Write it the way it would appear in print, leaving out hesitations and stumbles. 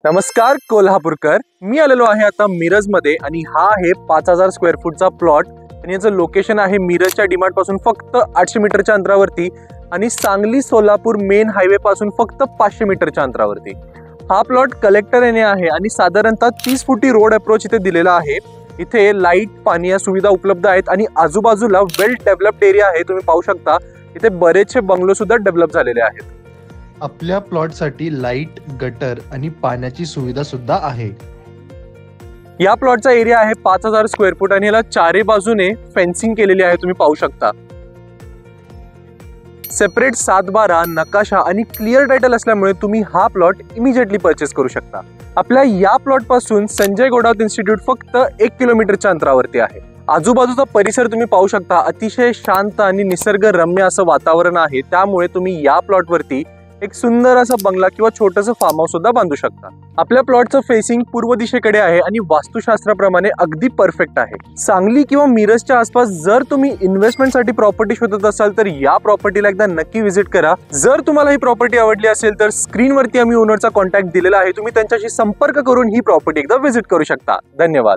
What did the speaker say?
नमस्कार कोल्हापूरकर, मी आलेलो आहे आता मिरजमध्ये आणि हा आहे 5000 स्क्वेअर फूटचा प्लॉट आणि याचं लोकेशन आहे मिरजच्या डीमार्ट पासून फक्त 800 मीटरच्या अंतरावरती आणि सांगली सोलापूर मेन हायवे पासून फक्त 500 मीटरच्या अंतरावरती हा प्लॉट कलेक्टर येणे आहे आणि साधारणतः 30 फुटी रोड अप्रोच इथे दिलेला आहे। इथे लाईट पाणी या सुविधा उपलब्ध आहेत आणि आजूबाजूला वेल डेव्हलप्ड एरिया आहे। तुम्ही पाहू शकता इथे बरेचसे बंगलो सुद्धा डेव्हलप झालेले आहेत। आपल्या प्लॉटसाठी लाईट, गटर आणि पाण्याची सुविधा सुद्धा आहे। या प्लॉटचा एरिया आहे 5000 स्क्वेअर फूट आणि याला चारी बाजूने फेन्सिंग केलेली आहे। तुम्ही पाहू शकता सेपरेट 7/12 नकाशा आणि क्लिअर टायटल असल्यामुळे तुम्ही हा प्लॉट इमिजिएटली परचेस करू शकता। आपल्या या प्लॉट पासून संजय गोडावत इन्स्टिट्यूट फक्त 1 किलोमीटरच्या अंतरावरती आहे। आजूबाजूचा परिसर तुम्ही पाहू शकता, अतिशय शांत आणि निसर्गरम्य असं वातावरण आहे। त्यामुळे तुम्ही या प्लॉट वरती एक सुंदर असा बंगला किंवा छोटंसं फार्म हाऊस सुद्धा बांधू शकता। आपल्या प्लॉटचं फेसिंग पूर्व दिशेकडे आहे आणि वास्तुशास्त्राप्रमाणे अगदी परफेक्ट आहे। सांगली किंवा मिरजच्या आसपास जर तुम्ही इन्व्हेस्टमेंटसाठी प्रॉपर्टी शोधत असाल तर या प्रॉपर्टीला एकदा नक्की व्हिजिट करा। जर तुम्हाला ही प्रॉपर्टी आवडली असेल तर स्क्रीनवरती आम्ही ओनरचा कॉन्टॅक्ट दिलेला आहे, तुम्ही त्यांच्याशी संपर्क करून ही प्रॉपर्टी एकदा व्हिजिट करू शकता। धन्यवाद।